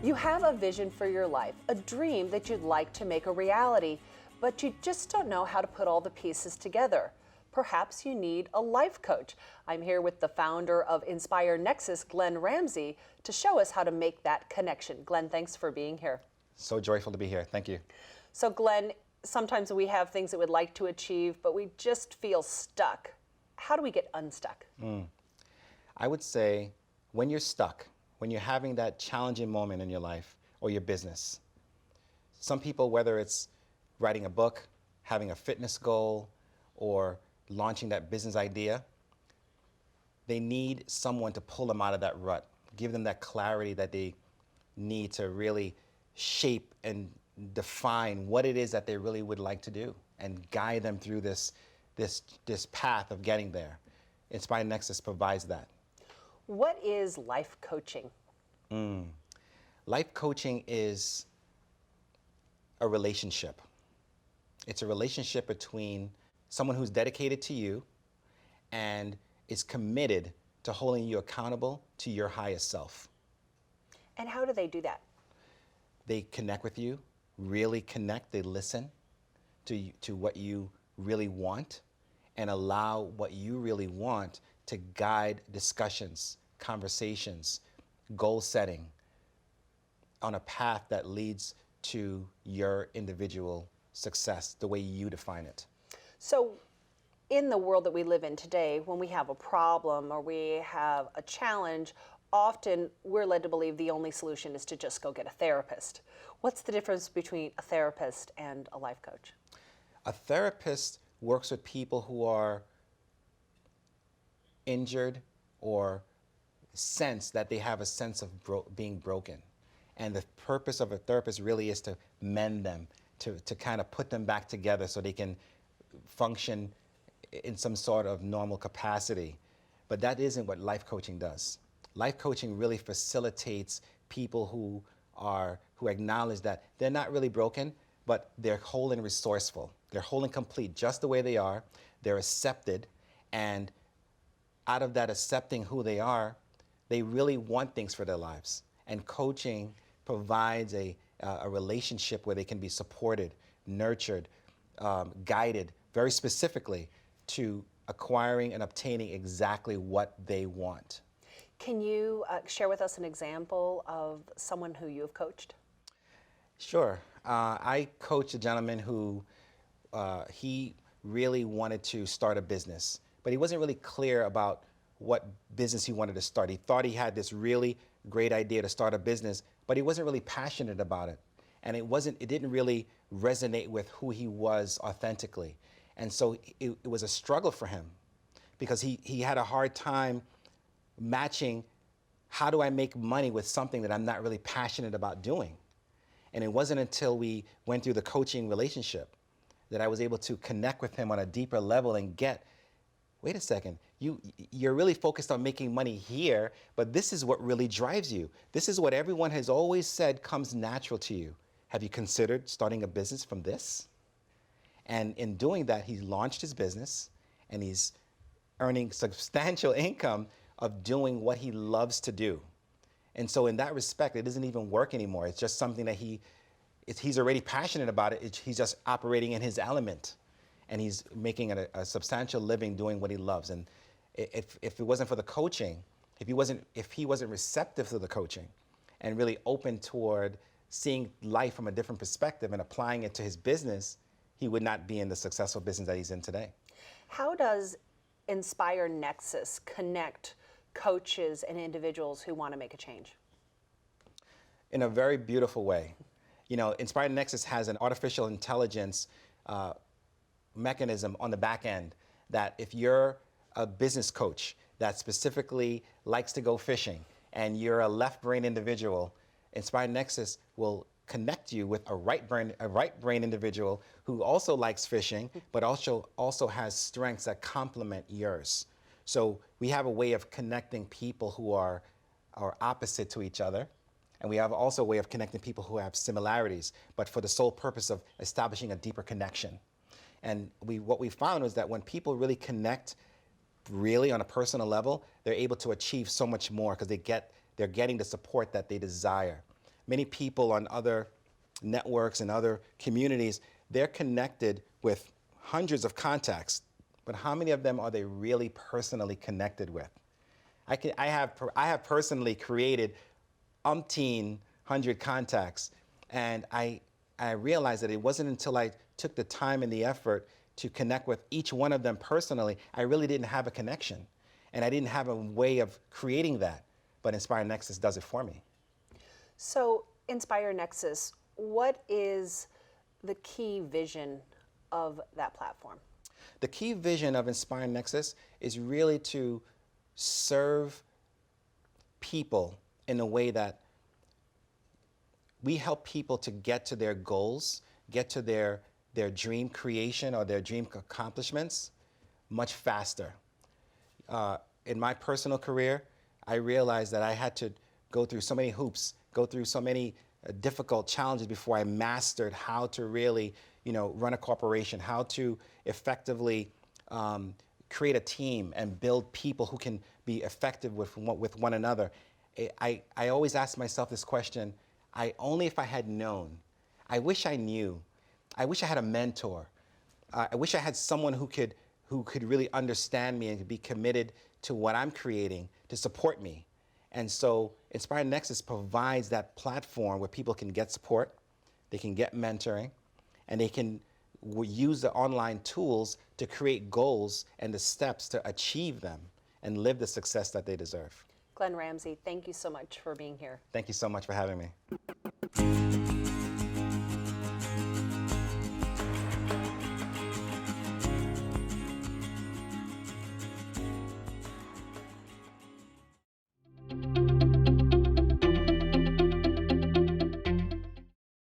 You have a vision for your life, a dream that you'd like to make a reality, but you just don't know how to put all the pieces together. Perhaps you need a life coach. I'm here with the founder of Inspire Nexus, Glen Ramsay, to show us how to make that connection. Glen, thanks for being here. So joyful to be here. Thank you. So Glen, sometimes we have things that we'd like to achieve, but we just feel stuck. How do we get unstuck? I would say when you're stuck, when you're having that challenging moment in your life or your business, some people, whether it's writing a book, having a fitness goal, or launching that business idea, they need someone to pull them out of that rut, give them that clarity that they need to really shape and define what it is that they really would like to do and guide them through this path of getting there. Inspire Nexus provides that. What is life coaching? Life coaching is a relationship. It's a relationship between someone who's dedicated to you and is committed to holding you accountable to your highest self. And how do they do that? They connect with you, really connect, they listen to what you really want and allow what you really want to guide discussions, conversations, goal setting on a path that leads to your individual success, the way you define it. So in the world that we live in today, when we have a problem or we have a challenge, often we're led to believe the only solution is to just go get a therapist. What's the difference between a therapist and a life coach? A therapist works with people who are injured or sense that they have a sense of being broken. And the purpose of a therapist really is to mend them, to kind of put them back together so they can function in some sort of normal capacity. But that isn't what life coaching does. Life coaching really facilitates people who acknowledge that they're not really broken, but they're whole and resourceful. They're whole and complete just the way they are. They're accepted, and out of that accepting who they are, they really want things for their lives. And coaching provides a relationship where they can be supported, nurtured, guided very specifically to acquiring and obtaining exactly what they want. Can you share with us an example of someone who you have coached? Sure. I coached a gentleman who he really wanted to start a business, but he wasn't really clear about what business he wanted to start. He thought he had this really great idea to start a business, but he wasn't really passionate about it. And it didn't really resonate with who he was authentically. And so it was a struggle for him because he had a hard time matching how do I make money with something that I'm not really passionate about doing. And it wasn't until we went through the coaching relationship that I was able to connect with him on a deeper level and get, wait a second, you're really focused on making money here, but this is what really drives you. This is what everyone has always said comes natural to you. Have you considered starting a business from this? And in doing that, he launched his business and he's earning substantial income of doing what he loves to do. And so in that respect, it doesn't even work anymore. It's just something that he's already passionate about it. He's just operating in his element. And he's making a substantial living doing what he loves. And if it wasn't for the coaching, if he wasn't receptive to the coaching and really open toward seeing life from a different perspective and applying it to his business, he would not be in the successful business that he's in today. How does Inspire Nexus connect coaches and individuals who want to make a change? In a very beautiful way. You know, Inspire Nexus has an artificial intelligence mechanism on the back end that if you're a business coach that specifically likes to go fishing and you're a left brain individual, Inspire Nexus will connect you with a right brain individual who also likes fishing, but also has strengths that complement yours. So we have a way of connecting people who are opposite to each other, and we have also a way of connecting people who have similarities, but for the sole purpose of establishing a deeper connection. And what we found was that when people really connect really on a personal level, they're able to achieve so much more because they're getting the support that they desire. Many people on other networks and other communities, they're connected with hundreds of contacts, but how many of them are they really personally connected with? I have personally created umpteen hundred contacts, and I realized that it wasn't until I took the time and the effort to connect with each one of them personally, I really didn't have a connection, and I didn't have a way of creating that, but Inspire Nexus does it for me. So, Inspire Nexus, what is the key vision of that platform? The key vision of Inspire Nexus is really to serve people in a way that we help people to get to their goals, get to their dream creation or their dream accomplishments much faster. In my personal career, I realized that I had to go through so many hoops, go through so many difficult challenges before I mastered how to really, run a corporation, how to effectively create a team and build people who can be effective with one another. I always ask myself this question, only if I had known. I wish I knew. I wish I had a mentor. I wish I had someone who could really understand me and could be committed to what I'm creating to support me. And so Inspire Nexus provides that platform where people can get support, they can get mentoring, and they can use the online tools to create goals and the steps to achieve them and live the success that they deserve. Glen Ramsay, thank you so much for being here. Thank you so much for having me.